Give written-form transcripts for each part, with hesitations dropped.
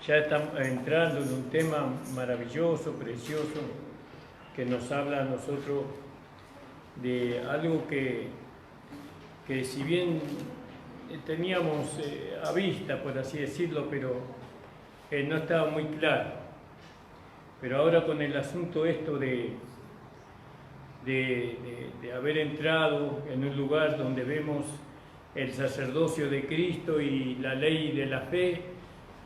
Ya estamos entrando en un tema maravilloso, precioso, que nos habla a nosotros de algo que si bien teníamos a vista, por así decirlo, pero no estaba muy claro. Pero ahora con el asunto esto de haber entrado en un lugar donde vemos el sacerdocio de Cristo y la ley de la fe,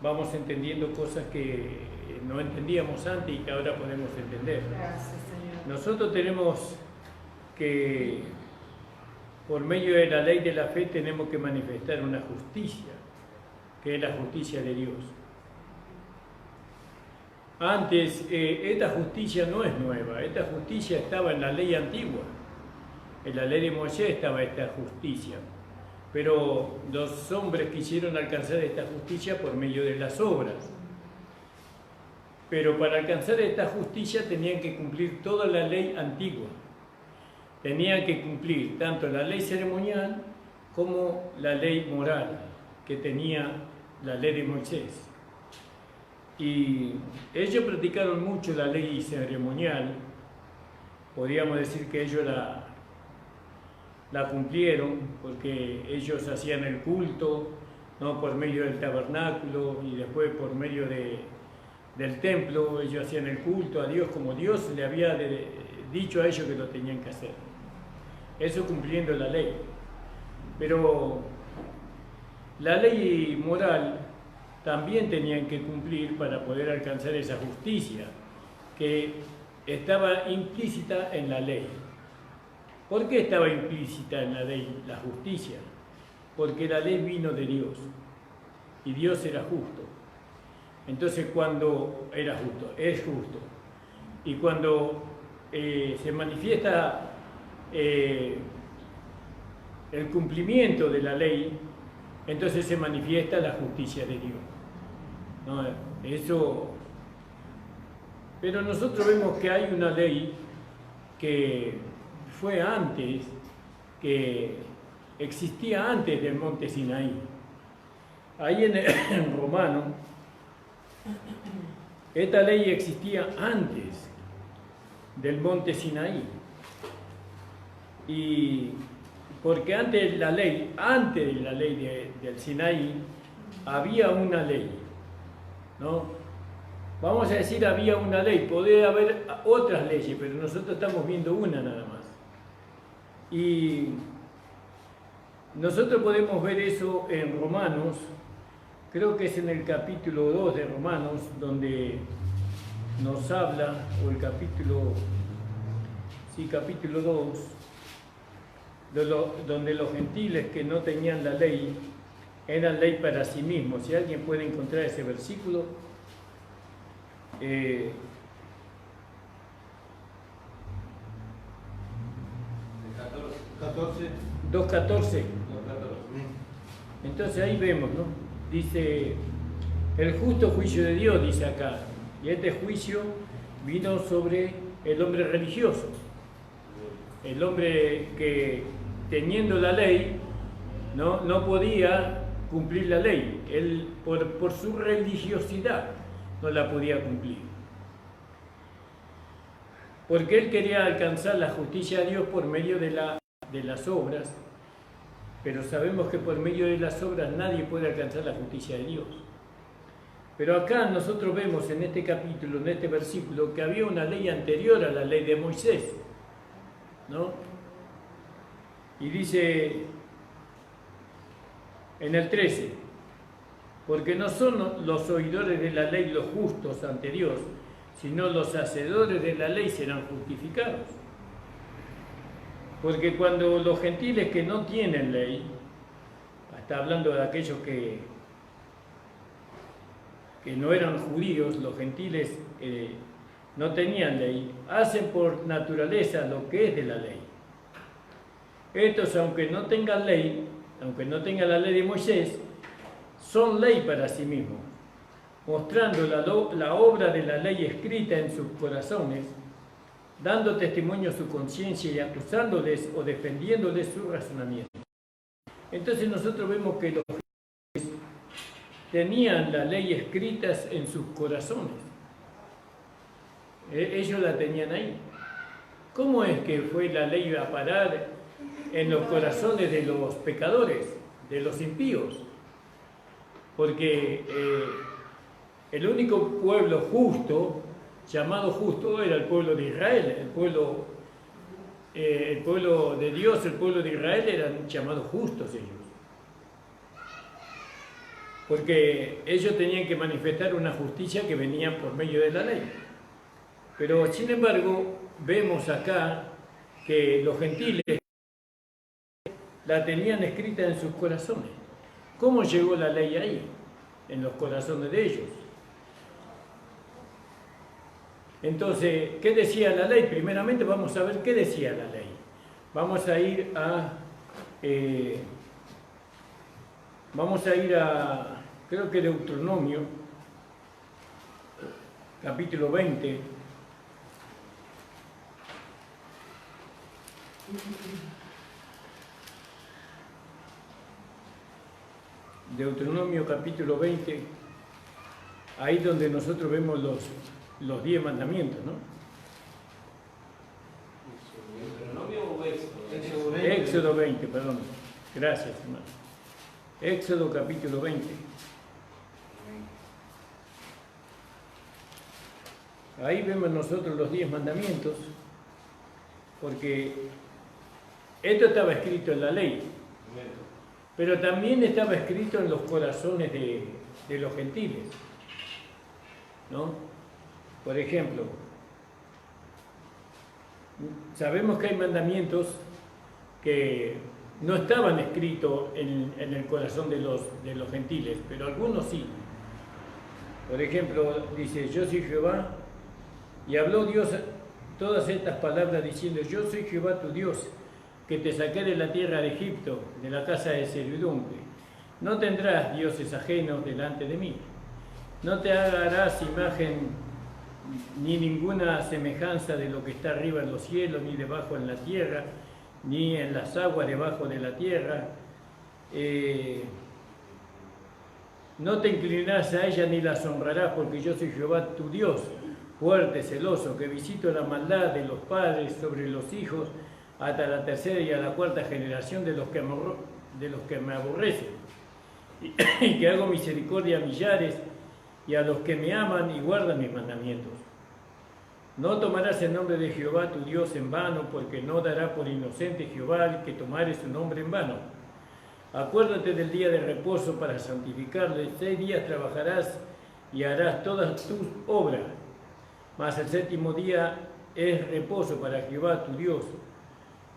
vamos entendiendo cosas que no entendíamos antes y que ahora podemos entender. Gracias, Señor. Nosotros tenemos que, por medio de la ley de la fe, tenemos que manifestar una justicia, que es la justicia de Dios. Antes, esta justicia no es nueva, esta justicia estaba en la ley antigua. En la ley de Moisés estaba esta justicia. Pero los hombres quisieron alcanzar esta justicia por medio de las obras. Pero para alcanzar esta justicia tenían que cumplir toda la ley antigua. Tenían que cumplir tanto la ley ceremonial como la ley moral que tenía la ley de Moisés. Y ellos practicaron mucho la ley ceremonial. Podríamos decir que ellos la cumplieron porque ellos hacían el culto, ¿no?, por medio del tabernáculo y después por medio del templo. Ellos hacían el culto a Dios como Dios le había dicho a ellos que lo tenían que hacer. Eso cumpliendo la ley. Pero la ley moral también tenían que cumplir para poder alcanzar esa justicia que estaba implícita en la ley. ¿Por qué estaba implícita en la ley la justicia? Porque la ley vino de Dios y Dios era justo. Entonces cuando era justo, es justo. Y cuando se manifiesta el cumplimiento de la ley, entonces se manifiesta la justicia de Dios. ¿No? Eso. Pero nosotros vemos que hay una ley que fue antes, que existía antes del monte Sinaí. Ahí en Romano, esta ley existía antes del monte Sinaí. Y porque antes de la ley del Sinaí, había una ley, ¿no? Vamos a decir, había una ley, podría haber otras leyes, pero nosotros estamos viendo una nada más. Y nosotros podemos ver eso en Romanos, creo que es en el capítulo 2 de Romanos, donde nos habla, o el capítulo 2, donde los gentiles que no tenían la ley, eran ley para sí mismos. Si alguien puede encontrar ese versículo, 2.14. Entonces ahí vemos, ¿no? Dice, el justo juicio de Dios, dice acá, y este juicio vino sobre el hombre religioso, el hombre que teniendo la ley no podía cumplir la ley, él por su religiosidad no la podía cumplir, porque él quería alcanzar la justicia de Dios por medio de las obras, pero sabemos que por medio de las obras nadie puede alcanzar la justicia de Dios. Pero acá nosotros vemos en este capítulo, en este versículo, que había una ley anterior a la ley de Moisés, ¿no? Y dice en el 13, porque no son los oidores de la ley los justos ante Dios, sino los hacedores de la ley serán justificados. Porque cuando los gentiles que no tienen ley, está hablando de aquellos que no eran judíos, los gentiles no tenían ley, hacen por naturaleza lo que es de la ley. Estos, aunque no tengan ley, aunque no tengan la ley de Moisés, son ley para sí mismos, mostrando la obra de la ley escrita en sus corazones, dando testimonio a su conciencia y acusándoles o defendiéndoles su razonamiento. Entonces nosotros vemos que los tenían la ley escrita en sus corazones. Ellos la tenían ahí. ¿Cómo es que fue la ley a parar en los corazones de los pecadores, de los impíos? Porque el único pueblo justo, llamado justo, era el pueblo de Israel. El pueblo de Dios, el pueblo de Israel, eran llamados justos ellos. Porque ellos tenían que manifestar una justicia que venía por medio de la ley. Pero, sin embargo, vemos acá que los gentiles la tenían escrita en sus corazones. ¿Cómo llegó la ley ahí? En los corazones de ellos. Entonces, ¿qué decía la ley? Primeramente vamos a ver qué decía la ley. Vamos a ir a creo que Deuteronomio, capítulo 20. Deuteronomio capítulo 20, ahí donde nosotros vemos los 10 mandamientos, ¿no? ¿Deuteronomio o Éxodo? Éxodo 20, perdón. Gracias, hermano. Éxodo capítulo 20. Ahí vemos nosotros los 10 mandamientos, porque esto estaba escrito en la ley, pero también estaba escrito en los corazones de los gentiles, ¿no? Por ejemplo, sabemos que hay mandamientos que no estaban escritos en el corazón de los gentiles, pero algunos sí. Por ejemplo, dice, yo soy Jehová, y habló Dios todas estas palabras diciendo, yo soy Jehová tu Dios, que te saqué de la tierra de Egipto, de la casa de servidumbre. No tendrás dioses ajenos delante de mí. No te harás imagen ni ninguna semejanza de lo que está arriba en los cielos, ni debajo en la tierra, ni en las aguas debajo de la tierra. No te inclinarás a ella ni las honrarás, porque yo soy Jehová tu Dios, fuerte, celoso, que visito la maldad de los padres sobre los hijos, hasta la tercera y a la cuarta generación de los que me aborrecen, y que hago misericordia a millares, y a los que me aman y guardan mis mandamientos. No tomarás el nombre de Jehová tu Dios en vano, porque no dará por inocente Jehová el que tomare su nombre en vano. Acuérdate del día de reposo para santificarle. 6 días trabajarás y harás todas tus obras, mas el 7º día es reposo para Jehová tu Dios.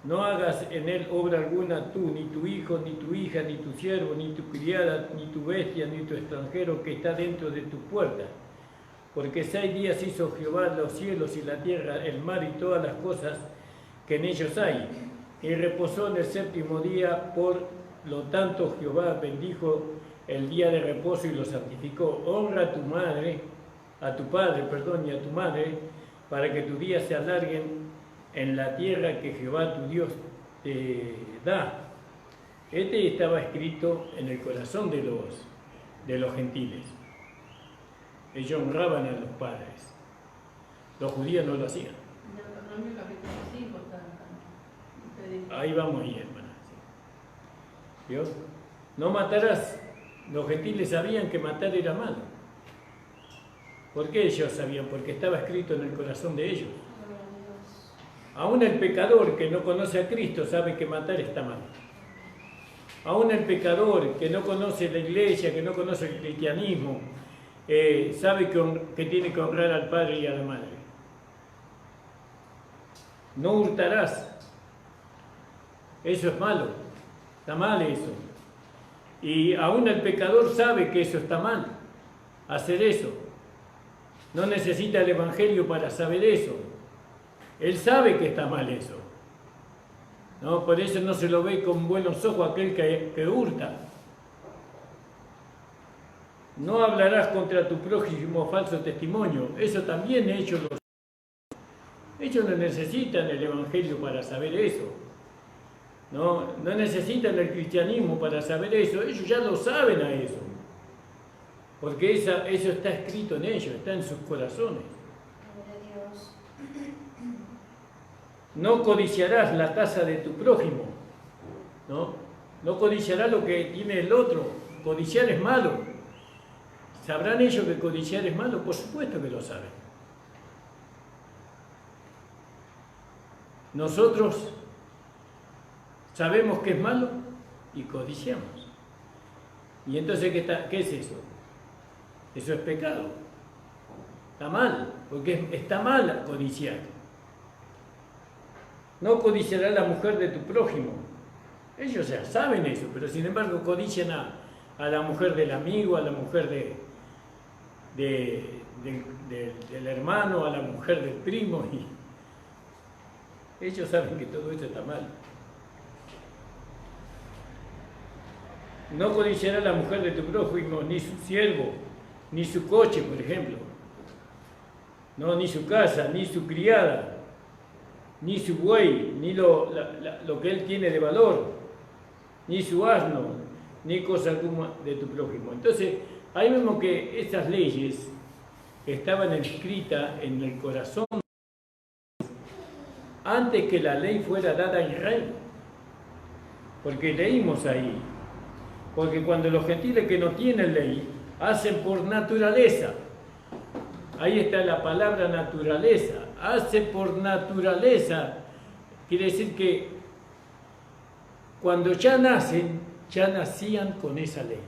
No hagas en él obra alguna tú, ni tu hijo, ni tu hija, ni tu siervo, ni tu criada, ni tu bestia, ni tu extranjero que está dentro de tu puerta. Porque 6 días hizo Jehová los cielos y la tierra, el mar y todas las cosas que en ellos hay. Y reposó en el 7º día, por lo tanto Jehová bendijo el día de reposo y lo santificó. Honra a tu padre, y a tu madre, para que tus días se alarguen en la tierra que Jehová tu Dios te da. Este estaba escrito en el corazón de los gentiles. Ellos honraban a los padres. Los judíos no lo hacían. Ahí vamos ahí, hermana. ¿Vio? No matarás. Los gentiles sabían que matar era malo. ¿Por qué ellos sabían? Porque estaba escrito en el corazón de ellos. Aún el pecador que no conoce a Cristo sabe que matar está mal. Aún el pecador que no conoce la iglesia, que no conoce el cristianismo, sabe que tiene que honrar al padre y a la madre. No hurtarás. Eso es malo. Está mal eso. Y aún el pecador sabe que eso está mal. Hacer eso. No necesita el evangelio para saber eso. Él sabe que está mal eso. ¿No? Por eso no se lo ve con buenos ojos aquel que hurta. No hablarás contra tu prójimo falso testimonio. Eso también ellos no necesitan el evangelio para saber eso. No necesitan el cristianismo para saber eso. Ellos ya lo saben a eso. porque eso está escrito en ellos, está en sus corazones. No codiciarás la casa de tu prójimo, ¿no? No codiciarás lo que tiene el otro. Codiciar es malo. ¿Sabrán ellos que codiciar es malo? Por supuesto que lo saben. Nosotros sabemos que es malo y codiciamos. ¿Y entonces qué es eso? Eso es pecado. Está mal, porque está mal codiciar. No codiciará la mujer de tu prójimo. Ellos ya saben eso, pero sin embargo codician a la mujer del amigo, a la mujer del hermano, a la mujer del primo. Y ellos saben que todo eso está mal. No codiciará la mujer de tu prójimo, ni su siervo, ni su coche, por ejemplo. No, ni su casa, ni su criada, ni su buey, ni lo que él tiene de valor, ni su asno, ni cosa alguna de tu prójimo. Entonces, ahí vemos que estas leyes estaban escritas en el corazón antes que la ley fuera dada a Israel. Porque leímos ahí, porque cuando los gentiles que no tienen ley hacen por naturaleza, ahí está la palabra naturaleza, hacen por naturaleza, quiere decir que cuando ya nacen, ya nacían con esa ley.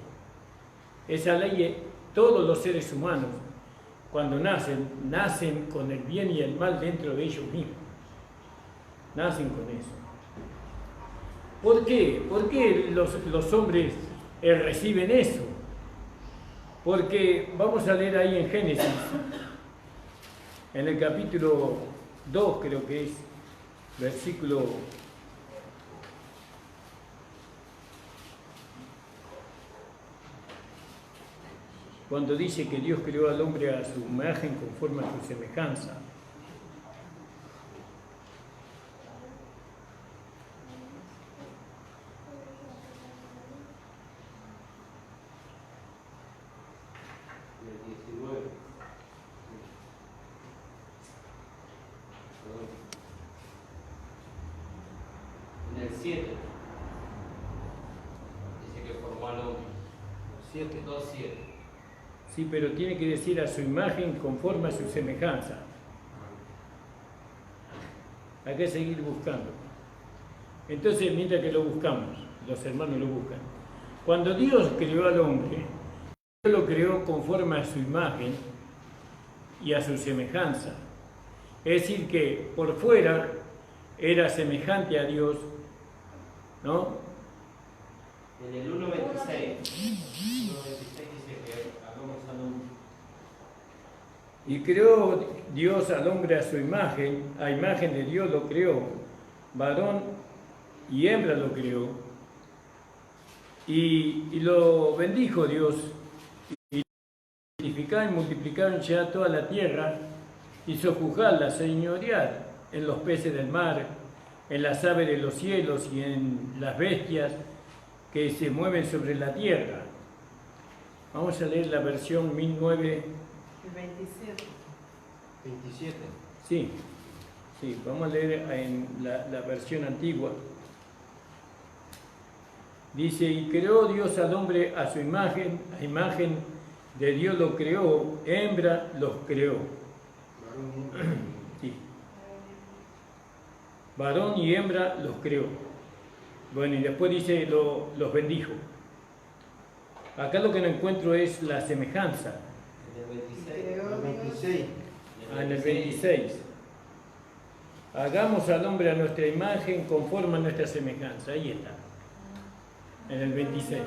Esa ley, todos los seres humanos, cuando nacen con el bien y el mal dentro de ellos mismos. Nacen con eso. ¿Por qué? ¿Por qué los hombres reciben eso? Porque vamos a leer ahí en Génesis, en el capítulo 2 creo que es, versículo 1, cuando dice que Dios creó al hombre a su imagen conforme a su semejanza. En el 7 dice que formó al hombre. 2:7. Sí, pero tiene que decir a su imagen conforme a su semejanza. Hay que seguir buscando. Entonces, mientras que lo buscamos, los hermanos lo buscan. Cuando Dios creó al hombre, Dios lo creó conforme a su imagen y a su semejanza. Es decir, que por fuera era semejante a Dios, ¿no? En el 1:26 dice que hagamos al hombre. Y creó Dios al hombre a imagen de Dios lo creó, varón y hembra lo creó, y lo bendijo Dios, y multiplicaron ya toda la tierra, y sojuzgarla, señorear en los peces del mar, en las aves de los cielos y en las bestias que se mueven sobre la tierra. Vamos a leer la versión 1927. 27. Sí, vamos a leer en la versión antigua. Dice, y creó Dios al hombre a su imagen, a imagen de Dios lo creó, hembra los creó. Sí. Varón y hembra los creó. Bueno, y después dice, los bendijo. Acá lo que no encuentro es la semejanza. En el 26. En el 26. Hagamos al hombre a nuestra imagen conforme a nuestra semejanza. Ahí está. En el 26.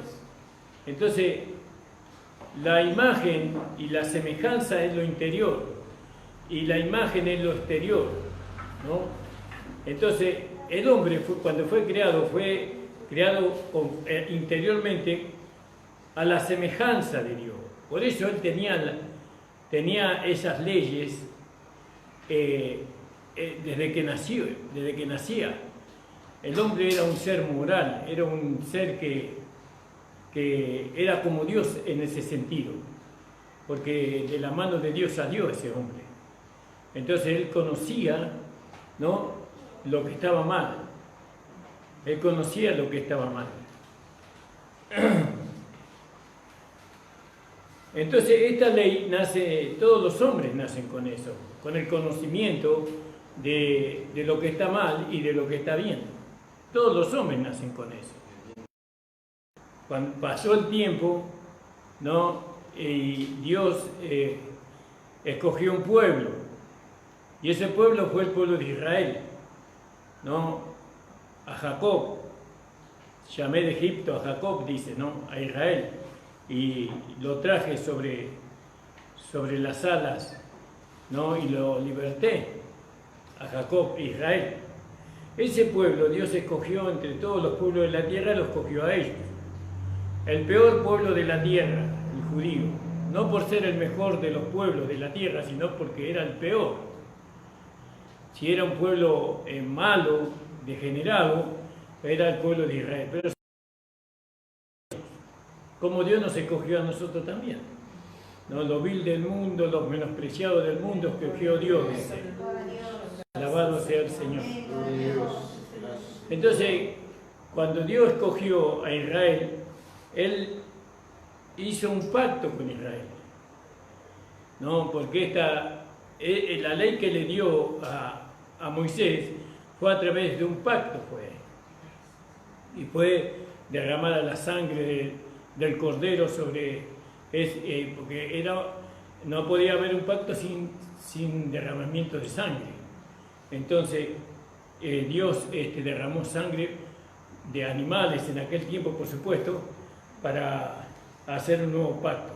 Entonces, la imagen y la semejanza es lo interior y la imagen es lo exterior, ¿no? Entonces, el hombre cuando fue creado interiormente a la semejanza de Dios. Por eso él tenía esas leyes desde que nacía. El hombre era un ser moral, era un ser que era como Dios en ese sentido. porque de la mano de Dios salió ese hombre. Entonces él conocía, ¿no?, lo que estaba mal. Él conocía lo que estaba mal. Entonces esta ley nace, todos los hombres nacen con eso, con el conocimiento de lo que está mal y de lo que está bien. Todos los hombres nacen con eso. Cuando pasó el tiempo, ¿no?, y Dios escogió un pueblo, y ese pueblo fue el pueblo de Israel, ¿no?, a Jacob. Llamé de Egipto a Jacob, dice, ¿no?, a Israel, y lo traje sobre las alas, ¿no?, y lo liberté a Jacob, Israel. Ese pueblo Dios escogió entre todos los pueblos de la tierra, lo escogió a ellos. El peor pueblo de la tierra, el judío, no por ser el mejor de los pueblos de la tierra, sino porque era el peor. Si era un pueblo malo, degenerado, era el pueblo de Israel. Pero como Dios nos escogió a nosotros también, ¿no? Lo vil del mundo, los menospreciados del mundo, escogió Dios, dice. Alabado sea el Señor. Entonces, cuando Dios escogió a Israel, Él hizo un pacto con Israel, ¿no? Porque la ley que le dio a Moisés fue a través de un pacto, y fue derramada la sangre del cordero sobre, porque no podía haber un pacto sin derramamiento de sangre. Entonces Dios derramó sangre de animales en aquel tiempo, por supuesto, para hacer un nuevo pacto.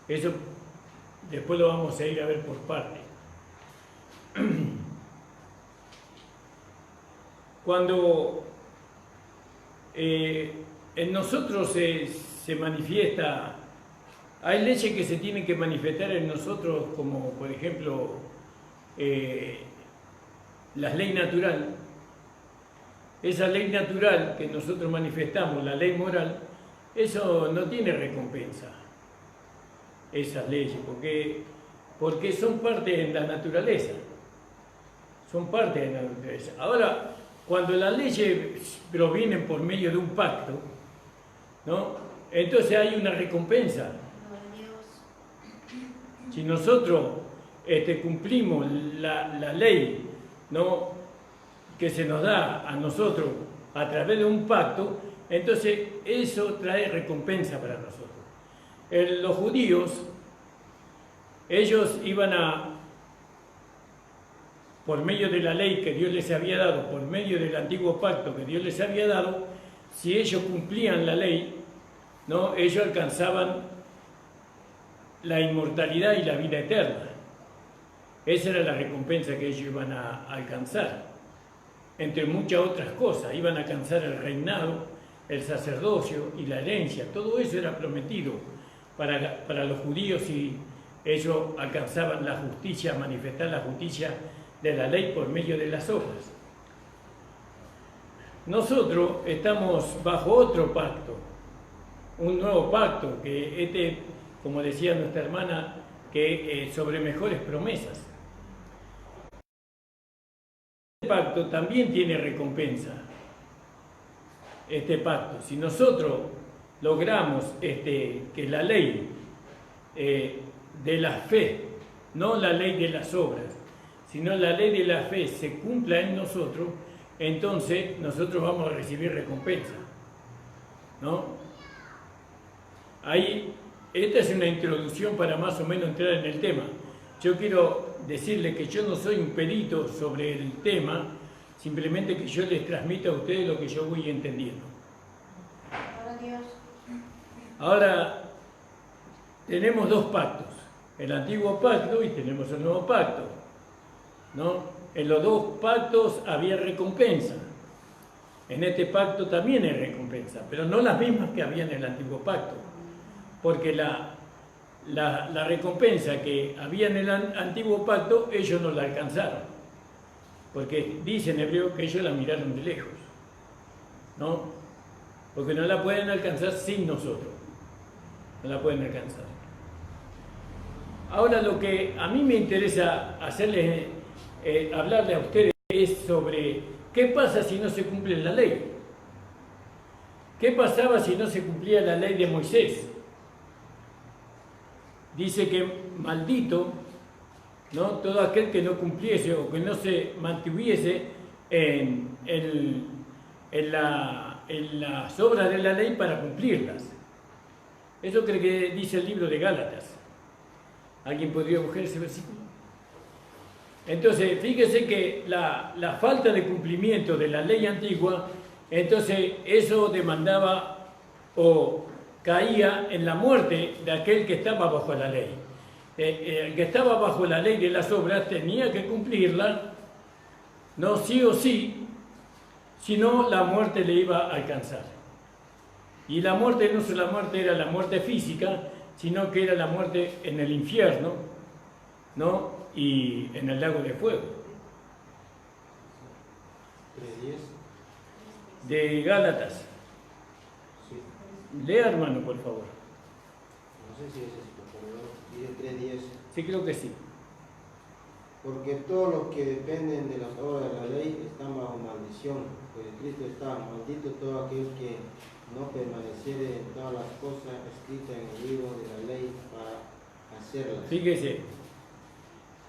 Eso después lo vamos a ir a ver por parte. Cuando en nosotros se manifiesta, hay leyes que se tienen que manifestar en nosotros, como por ejemplo la ley natural. Esa ley natural que nosotros manifestamos, la ley moral, eso no tiene recompensa, esas leyes, porque son parte de la naturaleza. Son parte de la naturaleza. Ahora, cuando las leyes provienen por medio de un pacto, ¿no?, entonces hay una recompensa. Si nosotros cumplimos la ley, ¿no?, que se nos da a nosotros a través de un pacto, entonces eso trae recompensa para nosotros. Los judíos, ellos iban por medio de la ley que Dios les había dado, por medio del antiguo pacto que Dios les había dado, si ellos cumplían la ley, ¿no?, ellos alcanzaban la inmortalidad y la vida eterna. Esa era la recompensa que ellos iban a alcanzar. Entre muchas otras cosas, iban a alcanzar el reinado, el sacerdocio y la herencia. Todo eso era prometido para los judíos y ellos alcanzaban la justicia, manifestar la justicia de la ley por medio de las obras. Nosotros estamos bajo otro pacto, un nuevo pacto, que como decía nuestra hermana, que sobre mejores promesas. Este pacto también tiene recompensa. Este pacto, si nosotros logramos que la ley de la fe, no la ley de las obras, sino la ley de la fe se cumpla en nosotros, entonces nosotros vamos a recibir recompensa, ¿no? Ahí, esta es una introducción para más o menos entrar en el tema. Yo quiero decirle que yo no soy un perito sobre el tema, simplemente que yo les transmito a ustedes lo que yo voy entendiendo. Ahora, tenemos dos pactos, el antiguo pacto y tenemos el nuevo pacto, ¿no? En los dos pactos había recompensa. En este pacto también hay recompensa, pero no las mismas que había en el antiguo pacto, porque la recompensa que había en el antiguo pacto, ellos no la alcanzaron, porque dice en hebreo que ellos la miraron de lejos, ¿no? Porque no la pueden alcanzar sin nosotros, no la pueden alcanzar. Ahora lo que a mí me interesa hacerles, hablarles a ustedes es sobre qué pasa si no se cumple la ley. ¿Qué pasaba si no se cumplía la ley de Moisés? Dice que maldito, ¿no?, todo aquel que no cumpliese o que no se mantuviese en las obras de la ley para cumplirlas. Eso creo que dice el libro de Gálatas. ¿Alguien podría buscar ese versículo? Entonces, fíjese que la falta de cumplimiento de la ley antigua, entonces eso demandaba o caía en la muerte de aquel que estaba bajo la ley. El que estaba bajo la ley de las obras tenía que cumplirla, no sí o sí, sino la muerte le iba a alcanzar. Y la muerte no solamente era la muerte física, sino que era la muerte en el infierno, ¿no?, y en el lago de fuego. 3:10 De Gálatas. Sí. Lea, hermano, por favor. No sé si es esto, pero dice 3:10. Sí, creo que sí. Porque todos los que dependen de las obras de la ley están bajo maldición, pues Cristo está maldito todo aquel que no permaneciere en todas las cosas escritas en el libro de la ley para hacerlas. Fíjese,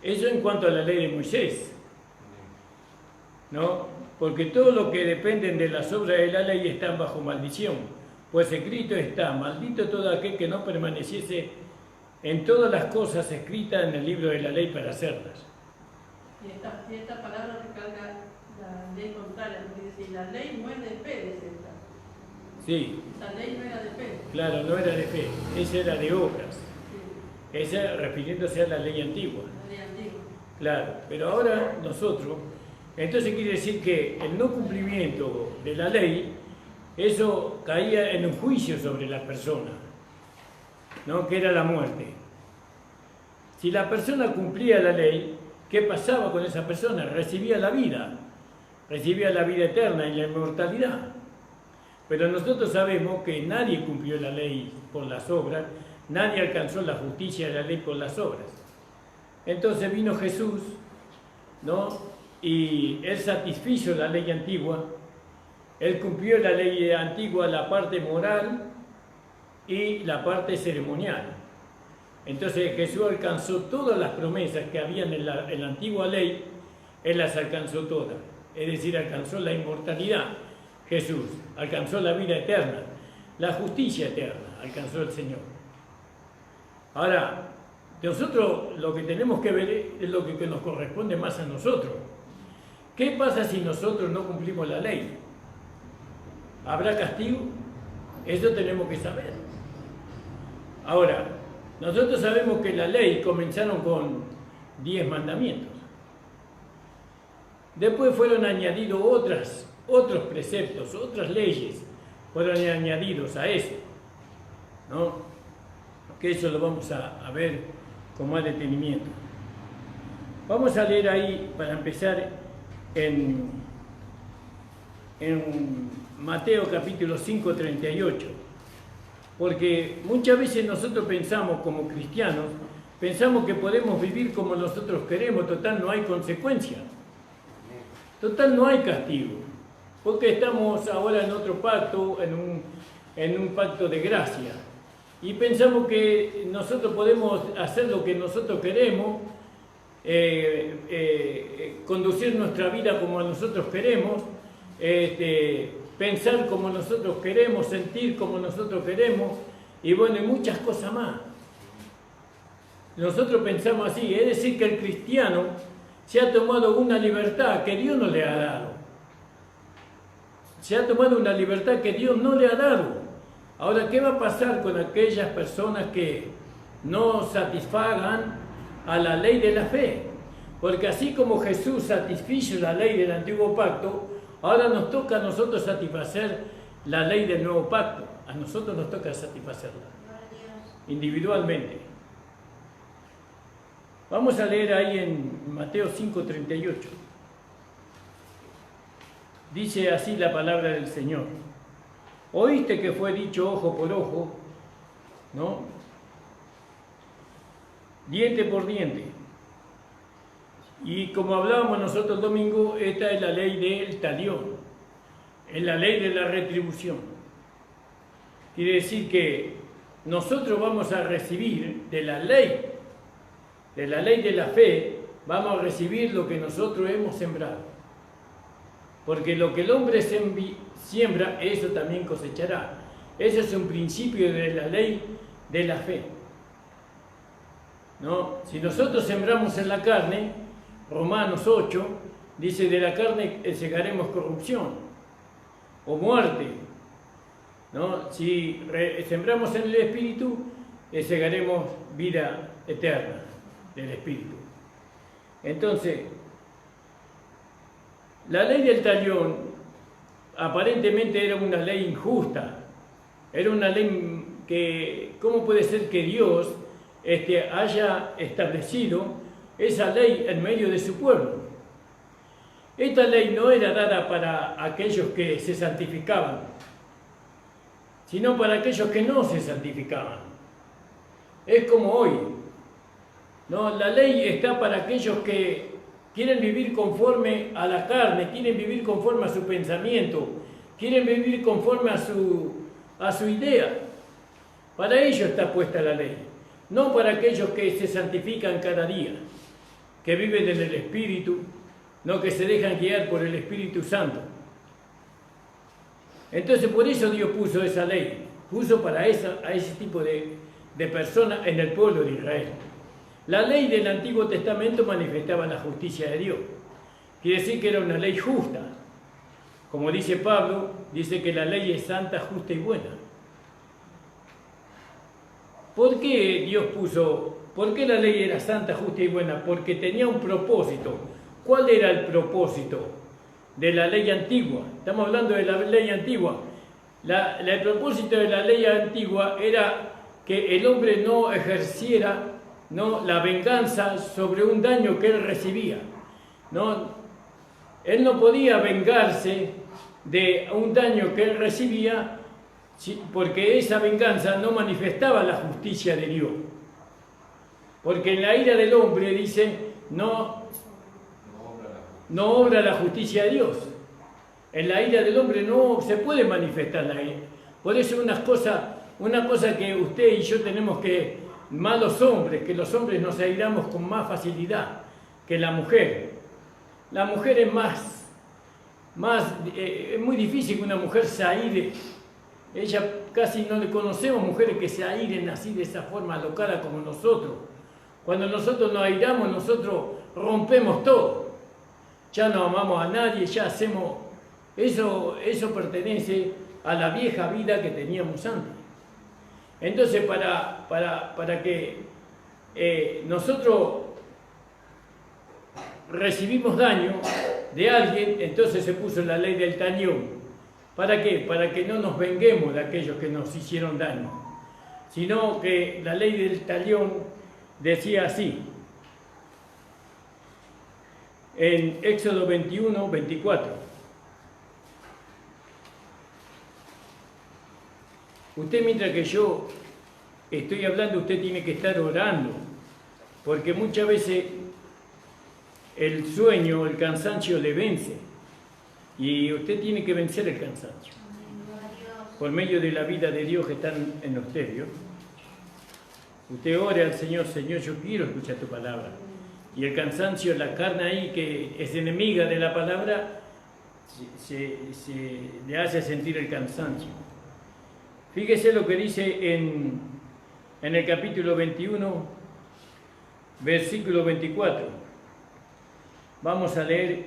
eso en cuanto a la ley de Moisés, ¿no? Porque todos los que dependen de las obras de la ley están bajo maldición, pues escrito está, maldito todo aquel que no permaneciese en todas las cosas escritas en el libro de la ley para hacerlas. Y esta palabra recalca la ley contraria, porque dice, la ley no es de fe, dice esta. Sí. Esa ley no era de fe. Claro, no era de fe, esa era de obras. Sí. Esa refiriéndose a la ley antigua. La ley antigua. Claro, pero ahora nosotros, entonces quiere decir que el no cumplimiento de la ley, eso caía en un juicio sobre la persona, ¿no?, que era la muerte. Si la persona cumplía la ley, ¿qué pasaba con esa persona? Recibía la vida eterna y la inmortalidad. Pero nosotros sabemos que nadie cumplió la ley por las obras, nadie alcanzó la justicia de la ley por las obras. Entonces vino Jesús, ¿no?, y Él satisfizo la ley antigua, Él cumplió la ley antigua, la parte moral y la parte ceremonial. Entonces Jesús alcanzó todas las promesas que habían en la antigua ley, Él las alcanzó todas, es decir, alcanzó la inmortalidad. Jesús alcanzó la vida eterna, la justicia eterna, alcanzó el Señor. Ahora, nosotros lo que tenemos que ver es lo que nos corresponde más a nosotros. ¿Qué pasa si nosotros no cumplimos la ley? ¿Habrá castigo? Eso tenemos que saber. Ahora, nosotros sabemos que la ley comenzaron con 10 mandamientos. Después fueron añadidos otros preceptos, otras leyes fueron añadidos a eso, ¿no? Que eso lo vamos a ver con más detenimiento. Vamos a leer ahí, para empezar, en Mateo capítulo 5, 38. Porque muchas veces nosotros pensamos como cristianos, pensamos que podemos vivir como nosotros queremos, total no hay consecuencia, total no hay castigo, porque estamos ahora en otro pacto, en un pacto de gracia, y pensamos que nosotros podemos hacer lo que nosotros queremos, conducir nuestra vida como nosotros queremos, pensar como nosotros queremos, sentir como nosotros queremos, y bueno, y muchas cosas más. Nosotros pensamos así, es decir, que el cristiano se ha tomado una libertad que Dios no le ha dado. Se ha tomado una libertad que Dios no le ha dado. Ahora, ¿qué va a pasar con aquellas personas que no satisfagan a la ley de la fe? Porque así como Jesús satisfizo la ley del antiguo pacto, ahora nos toca a nosotros satisfacer la ley del nuevo pacto. A nosotros nos toca satisfacerla individualmente. Vamos a leer ahí en Mateo 5:38. Dice así la palabra del Señor. Oíste que fue dicho ojo por ojo, ¿no? diente por diente. Y como hablábamos nosotros el domingo, esta es la ley del talión, es la ley de la retribución. Quiere decir que nosotros vamos a recibir de la ley de la fe, vamos a recibir lo que nosotros hemos sembrado. Porque lo que el hombre siembra, eso también cosechará. Ese es un principio de la ley de la fe, ¿no? Si nosotros sembramos en la carne, Romanos 8 dice: de la carne segaremos corrupción o muerte, ¿no? Si sembramos en el Espíritu, segaremos vida eterna del Espíritu. Entonces, la ley del talión aparentemente era una ley injusta, era una ley que, ¿cómo puede ser que Dios haya establecido esa ley en medio de su pueblo? Esta ley no era dada para aquellos que se santificaban, sino para aquellos que no se santificaban. Es como hoy, ¿no? La ley está para aquellos que quieren vivir conforme a la carne, quieren vivir conforme a su pensamiento, quieren vivir conforme a su idea. Para ellos está puesta la ley, no para aquellos que se santifican cada día, que viven en el Espíritu, no que se dejan guiar por el Espíritu Santo. Entonces por eso Dios puso esa ley, puso a ese tipo de personas en el pueblo de Israel. La ley del Antiguo Testamento manifestaba la justicia de Dios. Quiere decir que era una ley justa. Como dice Pablo, dice que la ley es santa, justa y buena. ¿Por qué por qué la ley era santa, justa y buena? Porque tenía un propósito. ¿Cuál era el propósito de la ley antigua? Estamos hablando de la ley antigua. El propósito de la ley antigua era que el hombre no ejerciera la venganza sobre un daño que él recibía. Él no podía vengarse de un daño que él recibía, porque esa venganza no manifestaba la justicia de Dios. Porque en la ira del hombre dice, no obra la justicia de Dios. En la ira del hombre no se puede manifestar la ira. Por eso una cosa que usted y yo tenemos que, más los hombres, que los hombres nos airamos con más facilidad que la mujer. La mujer es es muy difícil que una mujer se aire. Ella casi no le conocemos mujeres que se airen así de esa forma alocada como nosotros. Cuando nosotros nos airamos, nosotros rompemos todo. Ya no amamos a nadie, ya hacemos... Eso pertenece a la vieja vida que teníamos antes. Entonces, para que nosotros recibimos daño de alguien, entonces se puso la ley del talión. ¿Para qué? Para que no nos venguemos de aquellos que nos hicieron daño, sino que la ley del talión decía así, en Éxodo 21, 24. Usted, mientras que yo estoy hablando, usted tiene que estar orando, porque muchas veces el sueño, el cansancio le vence, y usted tiene que vencer el cansancio por medio de la vida de Dios que está en usted, ¿vio? Usted ore al Señor: Señor, yo quiero escuchar tu palabra. Y el cansancio, la carne ahí que es enemiga de la palabra, se le hace sentir el cansancio. Fíjese lo que dice en el capítulo 21, versículo 24. Vamos a leer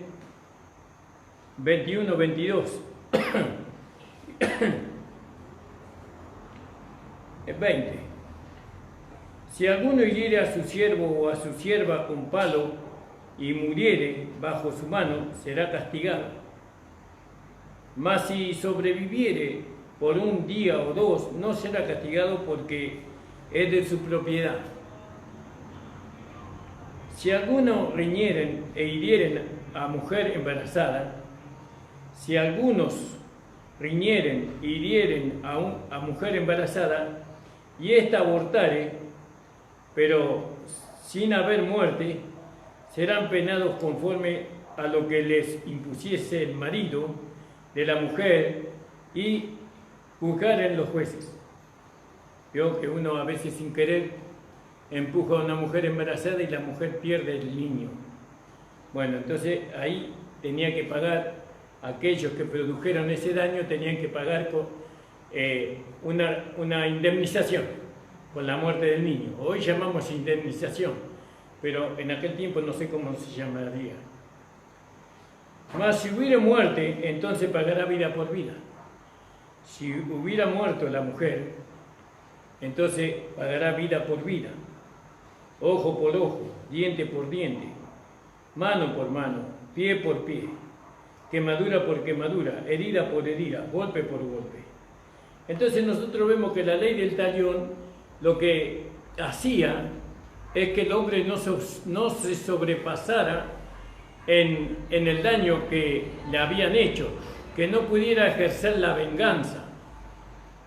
21, 22. 20. Si alguno hiriere a su siervo o a su sierva con palo y muriere bajo su mano, será castigado. Mas si sobreviviere por un día o dos, no será castigado, porque es de su propiedad. Si alguno riñeren e hirieren a mujer embarazada, si algunos riñeren e hirieren a mujer embarazada, y ésta abortare, pero sin haber muerte, serán penados conforme a lo que les impusiese el marido de la mujer y juzgaren los jueces. Veo que uno a veces sin querer empuja a una mujer embarazada y la mujer pierde el niño. Bueno, entonces ahí tenía que pagar, aquellos que produjeron ese daño tenían que pagar una indemnización por la muerte del niño. Hoy llamamos indemnización, pero en aquel tiempo no sé cómo se llamaría. Mas si hubiera muerte, entonces pagará vida por vida. Si hubiera muerto la mujer, entonces pagará vida por vida, ojo por ojo, diente por diente, mano por mano, pie por pie, quemadura por quemadura, herida por herida, golpe por golpe. Entonces nosotros vemos que la ley del talión lo que hacía es que el hombre no se sobrepasara en el daño que le habían hecho, que no pudiera ejercer la venganza,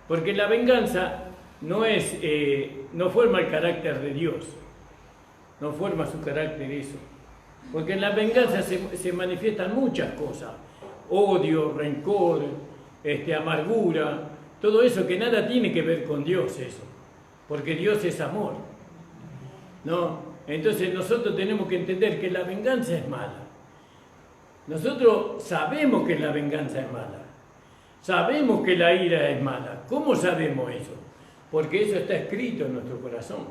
porque la venganza no forma el carácter de Dios, no forma su carácter eso, porque en la venganza se manifiestan muchas cosas, odio, rencor, amargura, todo eso que nada tiene que ver con Dios eso, porque Dios es amor, ¿no? Entonces nosotros tenemos que entender que la venganza es mala. Nosotros sabemos que la venganza es mala, sabemos que la ira es mala. ¿Cómo sabemos eso? Porque eso está escrito en nuestro corazón,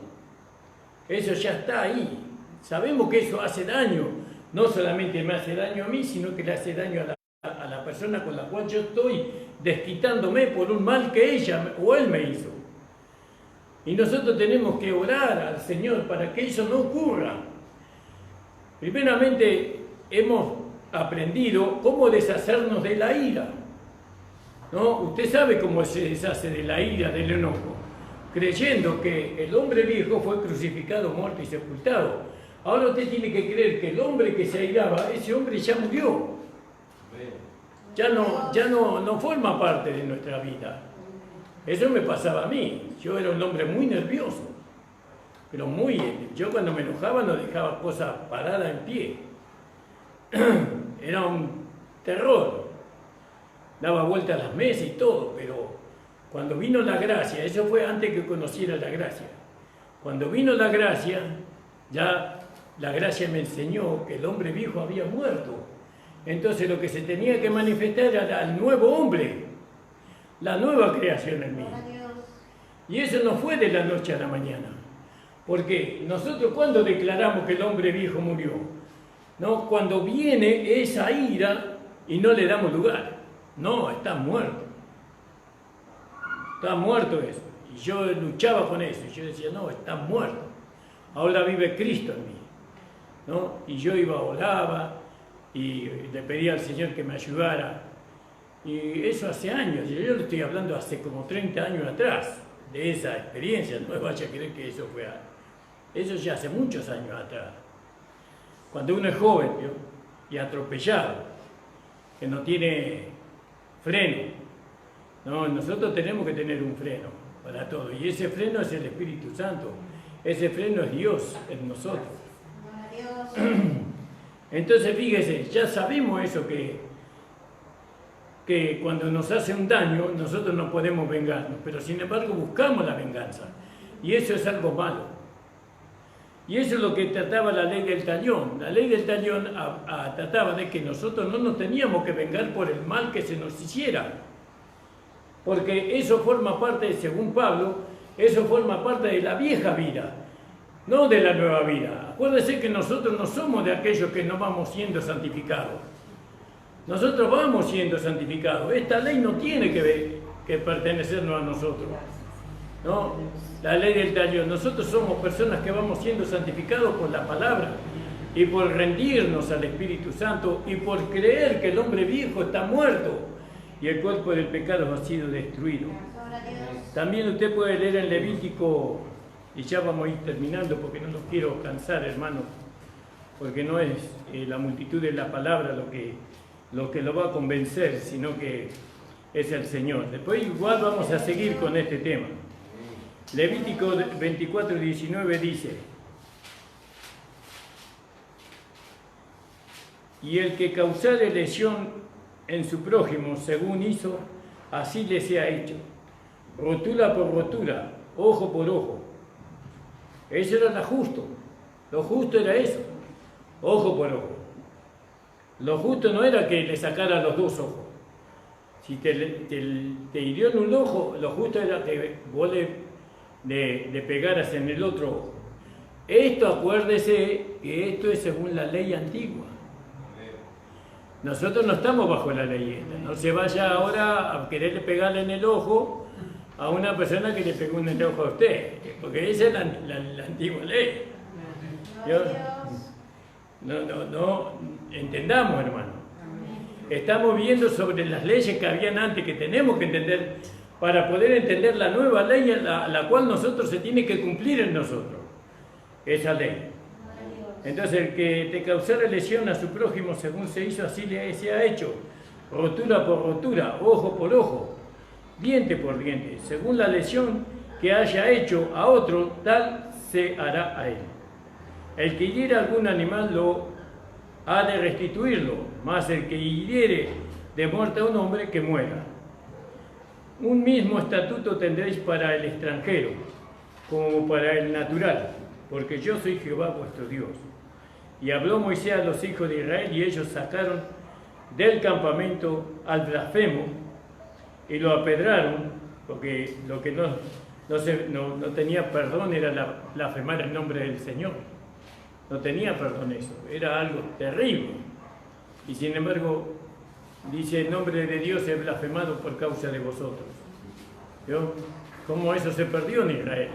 eso ya está ahí. Sabemos que eso hace daño, no solamente me hace daño a mí, sino que le hace daño a la persona con la cual yo estoy desquitándome por un mal que ella o él me hizo. Y nosotros tenemos que orar al Señor para que eso no ocurra. Primeramente hemos aprendido cómo deshacernos de la ira, ¿no? Usted sabe cómo se deshace de la ira, del enojo, creyendo que el hombre viejo fue crucificado, muerto y sepultado. Ahora usted tiene que creer que el hombre que se airaba, ese hombre ya murió, ya no forma parte de nuestra vida. Eso me pasaba a mí. Yo era un hombre muy nervioso, pero yo cuando me enojaba no dejaba cosas paradas en pie. Era un terror, daba vueltas a las mesas y todo, pero cuando vino la gracia, eso fue antes que conociera la gracia, cuando vino la gracia, ya la gracia me enseñó que el hombre viejo había muerto. Entonces lo que se tenía que manifestar era el nuevo hombre, la nueva creación en mí. Y eso no fue de la noche a la mañana, porque nosotros cuando declaramos que el hombre viejo murió, ¿no? Cuando viene esa ira y no le damos lugar, no, está muerto eso. Y yo luchaba con eso, y yo decía, no, está muerto, ahora vive Cristo en mí, ¿no? Y yo oraba y le pedía al Señor que me ayudara. Y eso hace años, yo le estoy hablando hace como 30 años atrás, de esa experiencia, no me vaya a creer que eso fue, eso ya hace muchos años atrás. Cuando uno es joven, ¿vio? Y atropellado, que no tiene freno, no, nosotros tenemos que tener un freno para todo, y ese freno es el Espíritu Santo, ese freno es Dios en nosotros. Entonces fíjese, ya sabemos eso, que cuando nos hace un daño nosotros no podemos vengarnos, pero sin embargo buscamos la venganza, y eso es algo malo. Y eso es lo que trataba la ley del talión. La ley del talión trataba de que nosotros no nos teníamos que vengar por el mal que se nos hiciera, porque eso forma parte, según Pablo, eso forma parte de la vieja vida, no de la nueva vida. Acuérdense que nosotros no somos de aquellos que no vamos siendo santificados. Nosotros vamos siendo santificados. Esta ley no tiene que pertenecernos a nosotros, ¿no? La ley del talión. Nosotros somos personas que vamos siendo santificados por la palabra y por rendirnos al Espíritu Santo y por creer que el hombre viejo está muerto y el cuerpo del pecado ha sido destruido. También usted puede leer en Levítico, y ya vamos a ir terminando porque no los quiero cansar, hermanos, porque no es la multitud de la palabra lo que lo va a convencer, sino que es el Señor. Después igual vamos a seguir con este tema. Levítico 24:19 dice: Y el que causare lesión en su prójimo, según hizo, así le sea hecho. Rotura por rotura, ojo por ojo. Eso era lo justo. Lo justo era eso. Ojo por ojo. Lo justo no era que le sacara los dos ojos. Si te hirió en un ojo, lo justo era que vos le pegaras en el otro ojo. Esto, acuérdese que esto es según la ley antigua. Nosotros no estamos bajo la ley esta. No se vaya ahora a quererle pegarle en el ojo a una persona que le pegó en el ojo a usted, porque esa es la antigua ley. No, entendamos, hermano. Estamos viendo sobre las leyes que habían antes, que tenemos que entender para poder entender la nueva ley, la cual nosotros se tiene que cumplir en nosotros, esa ley. Entonces, el que te causara lesión a su prójimo según se hizo, así se ha hecho. Rotura por rotura, ojo por ojo, diente por diente. Según la lesión que haya hecho a otro, tal se hará a él. El que hiriera algún animal lo ha de restituirlo, mas el que hiriere de muerte a un hombre, que muera. Un mismo estatuto tendréis para el extranjero, como para el natural, porque yo soy Jehová vuestro Dios. Y habló Moisés a los hijos de Israel, y ellos sacaron del campamento al blasfemo, y lo apedraron, porque lo que no tenía perdón era blasfemar el nombre del Señor. No tenía perdón eso, era algo terrible. Y sin embargo, dice, el nombre de Dios es blasfemado por causa de vosotros. ¿Vio? ¿Cómo eso se perdió en Israel?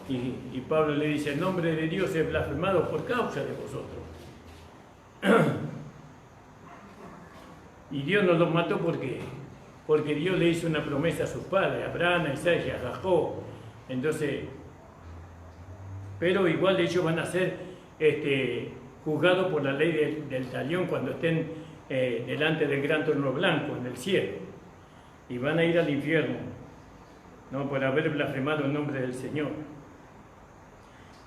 Y Pablo le dice, el nombre de Dios es blasfemado por causa de vosotros. Y Dios no los mató porque Dios le hizo una promesa a sus padres, a Abraham, a Isaac y a Jacob. Entonces, pero igual ellos van a ser juzgados por la ley del talión cuando estén delante del gran trono blanco en el cielo. Y van a ir al infierno, ¿no? Por haber blasfemado el nombre del Señor.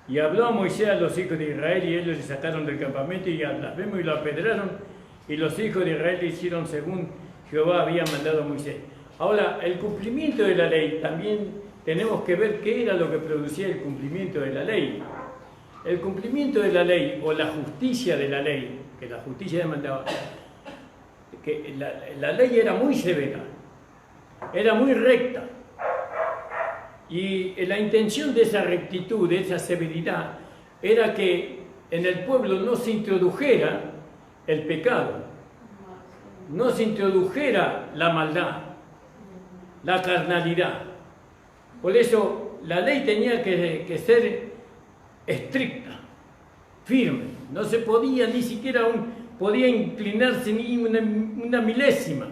Y habló a Moisés a los hijos de Israel, y ellos le sacaron del campamento y al blasfemo y lo apedraron, y los hijos de Israel le hicieron según Jehová había mandado a Moisés. Ahora, el cumplimiento de la ley, también tenemos que ver qué era lo que producía el cumplimiento de la ley. El cumplimiento de la ley, o la justicia de la ley, que la justicia demandaba, que la ley era muy severa, era muy recta. Y la intención de esa rectitud, de esa severidad, era que en el pueblo no se introdujera el pecado, no se introdujera la maldad, la carnalidad. Por eso la ley tenía que ser estricta, firme. No se podía, ni siquiera podía inclinarse ni una milésima.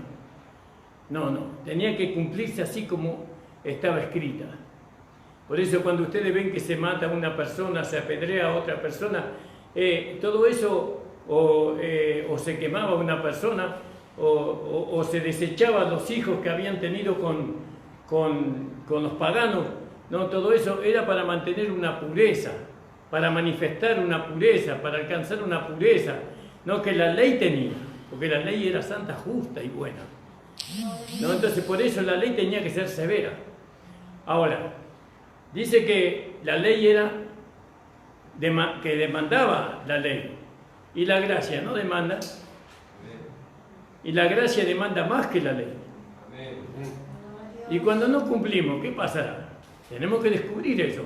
No, tenía que cumplirse así como estaba escrita. Por eso cuando ustedes ven que se mata a una persona, se apedrea a otra persona, todo eso o se quemaba a una persona o se desechaba a los hijos que habían tenido con los paganos, no, todo eso era para mantener una pureza, para manifestar una pureza, para alcanzar una pureza, no que la ley tenía, porque la ley era santa, justa y buena. ¿No? Entonces por eso la ley tenía que ser severa. Ahora, dice que la ley era que demandaba la ley, y la gracia no demanda, y la gracia demanda más que la ley. Y cuando no cumplimos, ¿qué pasará? Tenemos que descubrir eso.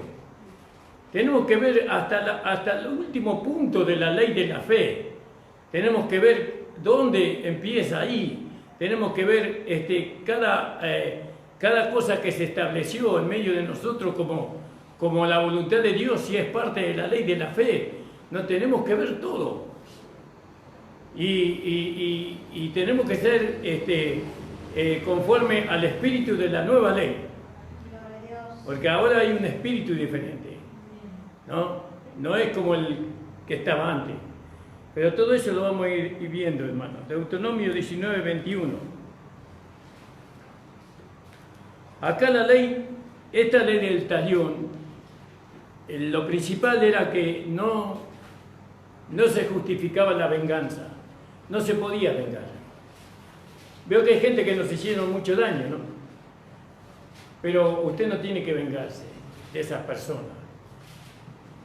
Tenemos que ver hasta el último punto de la ley de la fe. Tenemos que ver dónde empieza ahí. Tenemos que ver cada cosa que se estableció en medio de nosotros como la voluntad de Dios, si es parte de la ley de la fe. No tenemos que ver todo. Y tenemos que ser conforme al espíritu de la nueva ley. Porque ahora hay un espíritu diferente. No es como el que estaba antes. Pero todo eso lo vamos a ir viendo, hermano. Deuteronomio 19, 21. Acá la ley, esta ley del talión, lo principal era que no no se justificaba la venganza, no se podía vengar. Veo que hay gente que nos hicieron mucho daño, ¿no? Pero usted no tiene que vengarse de esas personas,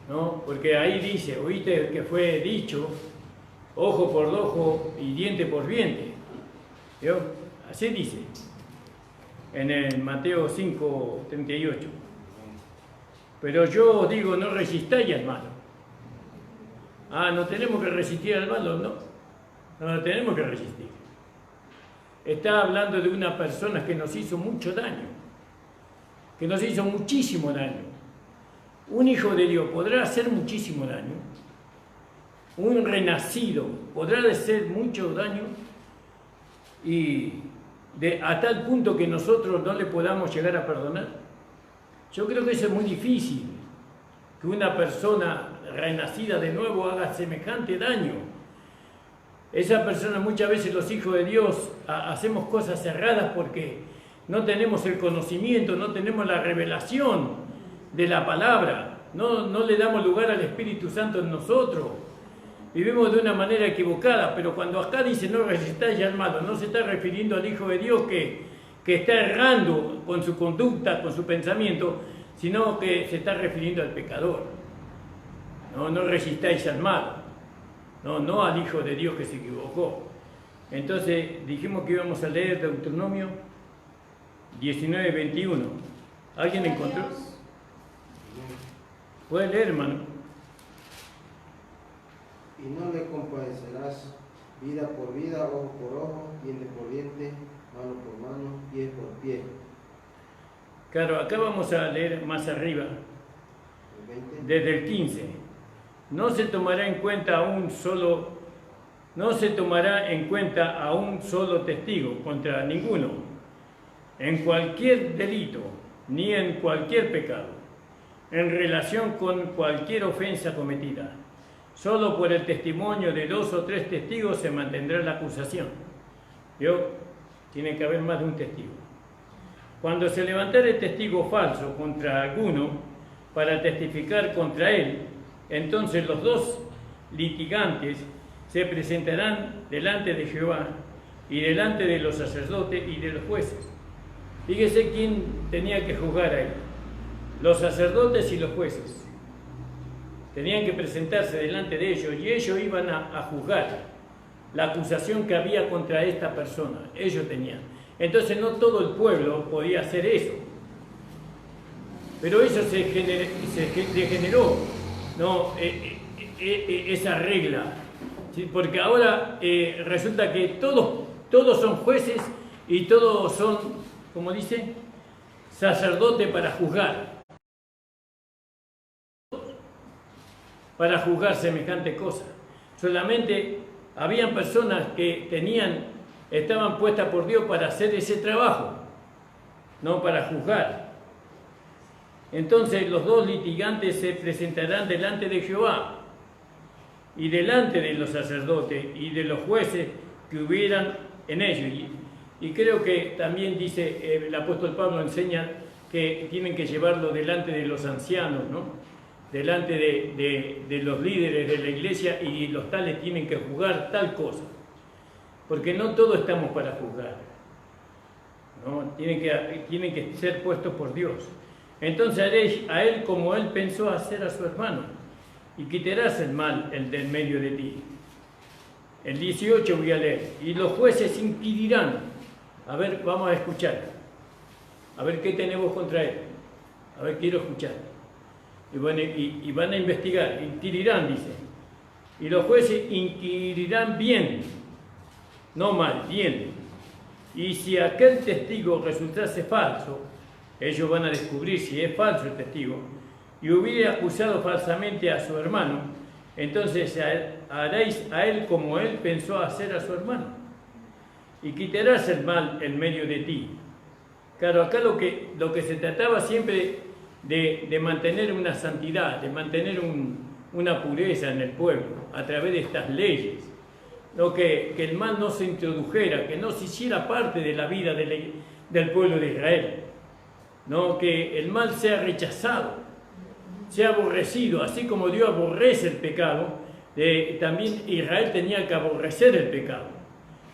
¿no? Porque ahí dice, oíste que fue dicho, ojo por ojo y diente por diente. ¿Vio? Así dice, en el Mateo 5:38. Pero yo os digo, no resistáis al malo. Ah, no tenemos que resistir al malo, no. No lo tenemos que resistir. Está hablando de una persona que nos hizo mucho daño, que nos hizo muchísimo daño. Un hijo de Dios podrá hacer muchísimo daño. Un renacido podrá hacer mucho daño y a tal punto que nosotros no le podamos llegar a perdonar. Yo creo que eso es muy difícil, que una persona renacida de nuevo haga semejante daño. Esa persona, muchas veces los hijos de Dios hacemos cosas erradas porque no tenemos el conocimiento, no tenemos la revelación de la palabra, no le damos lugar al Espíritu Santo en nosotros. Vivimos de una manera equivocada, pero cuando acá dice no resistáis al malo, no se está refiriendo al Hijo de Dios que está errando con su conducta, con su pensamiento, sino que se está refiriendo al pecador. No resistáis al malo, no al Hijo de Dios que se equivocó. Entonces dijimos que íbamos a leer Deuteronomio 19:21. ¿Alguien encontró? ¿Puede leer, hermano? Y no le compadecerás vida por vida, ojo por ojo, diente por diente, mano por mano, pie por pie. Claro, acá vamos a leer más arriba, desde el 15. No se tomará en cuenta a un solo testigo contra ninguno, en cualquier delito, ni en cualquier pecado, en relación con cualquier ofensa cometida. Solo por el testimonio de 2 o 3 testigos se mantendrá la acusación. ¿Vio? Tiene que haber más de un testigo. Cuando se levantare testigo falso contra alguno para testificar contra él, entonces los 2 litigantes se presentarán delante de Jehová y delante de los sacerdotes y de los jueces. Fíjese quién tenía que juzgar ahí. Los sacerdotes y los jueces. Tenían que presentarse delante de ellos y ellos iban a juzgar la acusación que había contra esta persona. Ellos tenían. Entonces no todo el pueblo podía hacer eso. Pero eso se degeneró, ¿no? Esa regla. ¿Sí? Porque ahora resulta que todos son jueces y todos son, como dice, sacerdotes para juzgar. Para juzgar semejante cosa. Solamente habían personas que estaban puestas por Dios para hacer ese trabajo, no para juzgar. Entonces los 2 litigantes se presentarán delante de Jehová y delante de los sacerdotes y de los jueces que hubieran en ellos. Y creo que también dice, el apóstol Pablo enseña que tienen que llevarlo delante de los ancianos, ¿no? Delante de los líderes de la iglesia, y los tales tienen que juzgar tal cosa. Porque no todos estamos para juzgar, ¿no? Tienen que ser puestos por Dios. Entonces haréis a él como él pensó hacer a su hermano, y quitarás el mal del medio de ti. El 18 voy a leer. Y los jueces inquirirán. A ver, vamos a escuchar. A ver qué tenemos contra él. A ver, quiero escuchar. Y van a investigar, inquirirán, dice. Y los jueces inquirirán bien, no mal, bien. Y si aquel testigo resultase falso, ellos van a descubrir si es falso el testigo, y hubiera acusado falsamente a su hermano, entonces haréis a él como él pensó hacer a su hermano, y quitarás el mal en medio de ti. Claro, acá lo que se trataba siempre de mantener una santidad, de mantener una pureza en el pueblo a través de estas leyes, ¿no? Que el mal no se introdujera, que no se hiciera parte de la vida del pueblo de Israel, ¿no? Que el mal sea rechazado, sea aborrecido, así como Dios aborrece el pecado, también Israel tenía que aborrecer el pecado,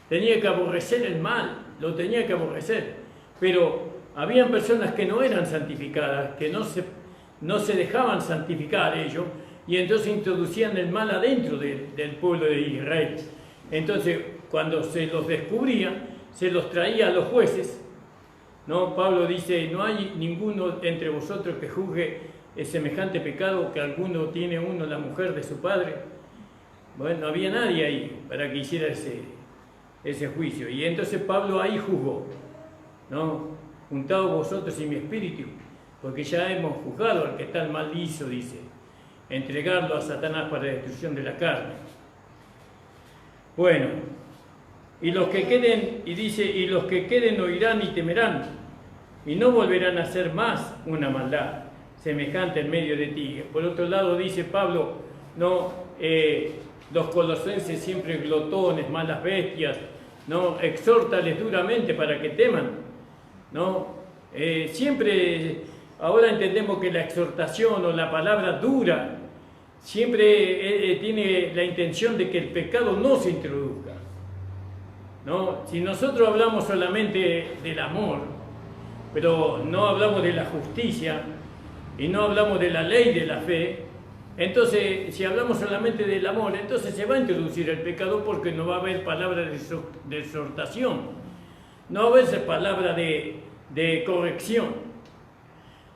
tenía que aborrecer el mal, lo tenía que aborrecer. Pero habían personas que no eran santificadas, que no se dejaban santificar ellos, y entonces introducían el mal adentro del pueblo de Israel. Entonces, cuando se los descubría, se los traía a los jueces, ¿no? Pablo dice, no hay ninguno entre vosotros que juzgue semejante pecado que alguno tiene uno la mujer de su padre. Bueno, no había nadie ahí para que hiciera ese juicio. Y entonces Pablo ahí juzgó, ¿no? Juntados vosotros y mi espíritu, porque ya hemos juzgado al que tal mal hizo, dice, entregarlo a Satanás para la destrucción de la carne. Bueno, y los que queden, y dice, y los que queden oirán y temerán, y no volverán a hacer más una maldad semejante en medio de ti. Por otro lado dice Pablo, no, los colosenses siempre glotones, malas bestias, no, exhórtales duramente para que teman, no, siempre, ahora entendemos que la exhortación o la palabra dura siempre tiene la intención de que el pecado no se introduzca, ¿no? Si nosotros hablamos solamente del amor, pero no hablamos de la justicia y no hablamos de la ley de la fe, entonces si hablamos solamente del amor, entonces se va a introducir el pecado, porque no va a haber palabra de exhortación, no va a haber palabra de corrección.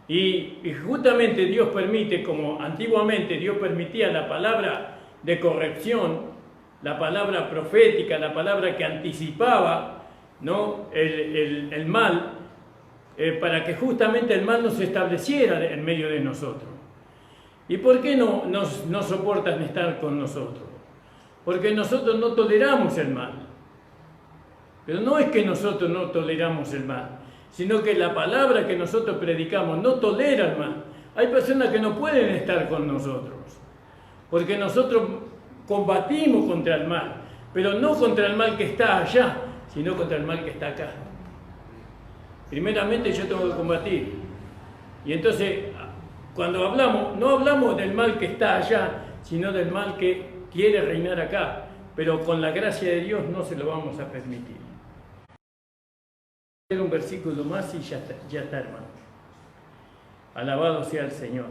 Y justamente Dios permite, como antiguamente Dios permitía la palabra de corrección, la palabra profética, la palabra que anticipaba, ¿no?, el mal, para que justamente el mal no se estableciera en medio de nosotros. ¿Y por qué no soportan estar con nosotros? Porque nosotros no toleramos el mal. Pero no es que nosotros no toleramos el mal, sino que la palabra que nosotros predicamos no tolera el mal. Hay personas que no pueden estar con nosotros, porque nosotros combatimos contra el mal, pero no contra el mal que está allá, sino contra el mal que está acá. Primeramente yo tengo que combatir. Y entonces, cuando hablamos, no hablamos del mal que está allá, sino del mal que quiere reinar acá, pero con la gracia de Dios no se lo vamos a permitir. Un versículo más y ya está, hermano. Alabado sea el Señor.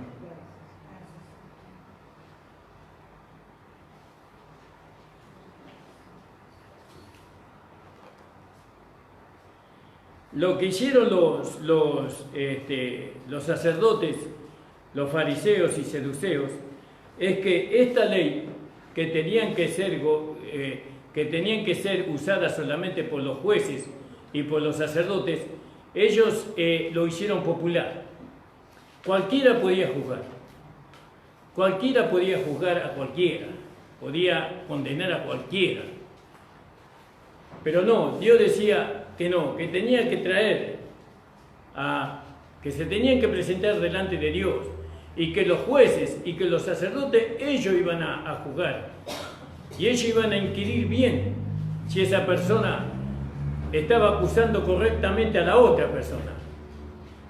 Lo que hicieron los sacerdotes, los fariseos y seduceos, es que esta ley que tenían que ser usada solamente por los jueces y por los sacerdotes, ellos lo hicieron popular. Cualquiera podía juzgar. Cualquiera podía juzgar a cualquiera. Podía condenar a cualquiera. Pero no, Dios decía que no, que tenía que traer que se tenían que presentar delante de Dios, y que los jueces y que los sacerdotes, ellos iban a juzgar. Y ellos iban a inquirir bien si esa persona estaba acusando correctamente a la otra persona.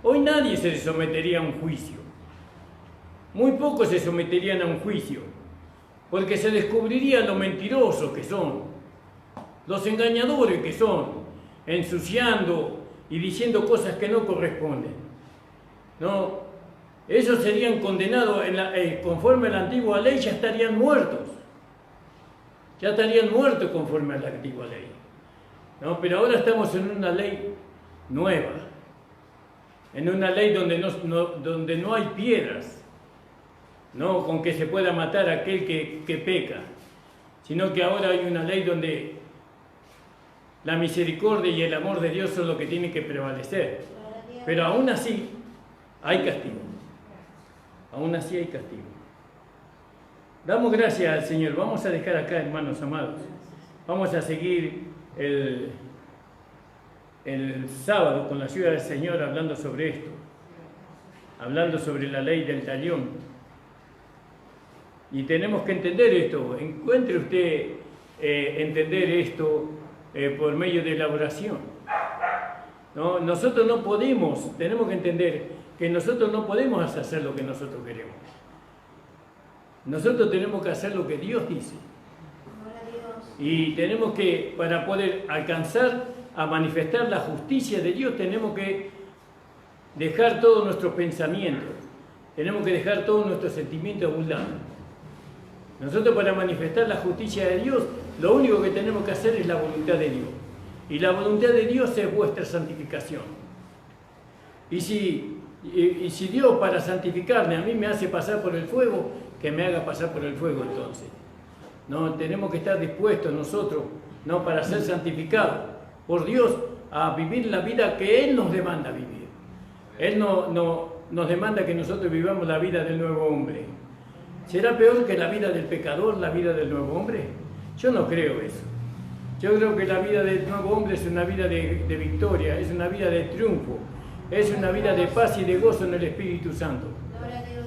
Hoy nadie se sometería a un juicio. Muy pocos se someterían a un juicio, porque se descubriría lo mentirosos que son, los engañadores que son, ensuciando y diciendo cosas que no corresponden. No, ellos serían condenados conforme a la antigua ley, ya estarían muertos. Ya estarían muertos conforme a la antigua ley. ¿No? Pero ahora estamos en una ley nueva, en una ley donde no hay piedras, ¿no?, con que se pueda matar a aquel que peca, sino que ahora hay una ley donde la misericordia y el amor de Dios son lo que tienen que prevalecer. Pero aún así hay castigo. Aún así hay castigo. Damos gracias al Señor. Vamos a dejar acá, hermanos amados. Vamos a seguir el sábado con la ayuda del Señor hablando sobre esto, hablando sobre la ley del talión. Y tenemos que entender esto. Encuentre usted entender esto por medio de la oración. ¿No? Nosotros no podemos, tenemos que entender que nosotros no podemos hacer lo que nosotros queremos. Nosotros tenemos que hacer lo que Dios dice. Y tenemos que, para poder alcanzar a manifestar la justicia de Dios, tenemos que dejar todos nuestros pensamientos, tenemos que dejar todos nuestros sentimientos a un lado. Nosotros, para manifestar la justicia de Dios, lo único que tenemos que hacer es la voluntad de Dios. Y la voluntad de Dios es vuestra santificación. Y si Dios, para santificarme, a mí me hace pasar por el fuego, que me haga pasar por el fuego entonces. No, tenemos que estar dispuestos nosotros, no, para ser santificados por Dios, a vivir la vida que Él nos demanda vivir. Él nos demanda que nosotros vivamos la vida del nuevo hombre. ¿Será peor que la vida del pecador, la vida del nuevo hombre? Yo no creo eso. Yo creo que la vida del nuevo hombre es una vida de victoria, es una vida de triunfo, es una vida de paz y de gozo en el Espíritu Santo.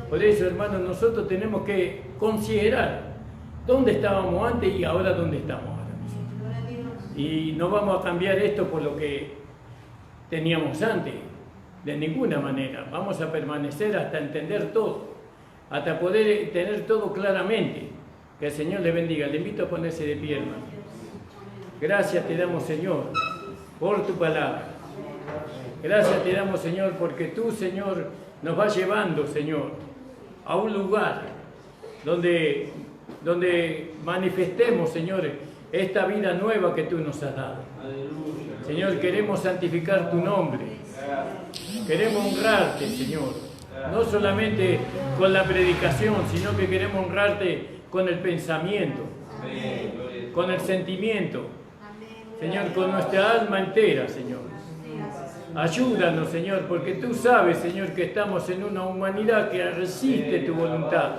Por eso, hermanos, nosotros tenemos que considerar dónde estábamos antes y ahora dónde estamos ahora. Y no vamos a cambiar esto por lo que teníamos antes, de ninguna manera. Vamos a permanecer hasta entender todo, hasta poder tener todo claramente. Que el Señor le bendiga. Le invito a ponerse de pie, hermano. Gracias te damos, Señor, por tu palabra. Gracias te damos, Señor, porque tú, Señor, nos vas llevando, Señor, a un lugar donde manifestemos, Señor, esta vida nueva que tú nos has dado. Señor, queremos santificar tu nombre. Queremos honrarte, Señor. No solamente con la predicación, sino que queremos honrarte con el pensamiento, con el sentimiento. Señor, con nuestra alma entera, Señor. Ayúdanos, Señor, porque tú sabes, Señor, que estamos en una humanidad que resiste tu voluntad.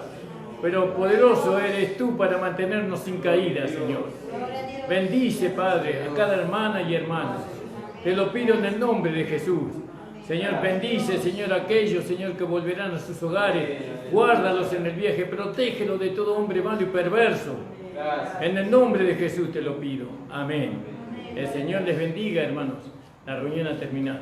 Pero poderoso eres tú para mantenernos sin caída, Señor. Bendice, Padre, a cada hermana y hermano. Te lo pido en el nombre de Jesús. Señor, bendice, Señor, a aquellos, Señor, que volverán a sus hogares. Guárdalos en el viaje, protégelos de todo hombre malo y perverso. En el nombre de Jesús te lo pido. Amén. El Señor les bendiga, hermanos. La reunión ha terminado.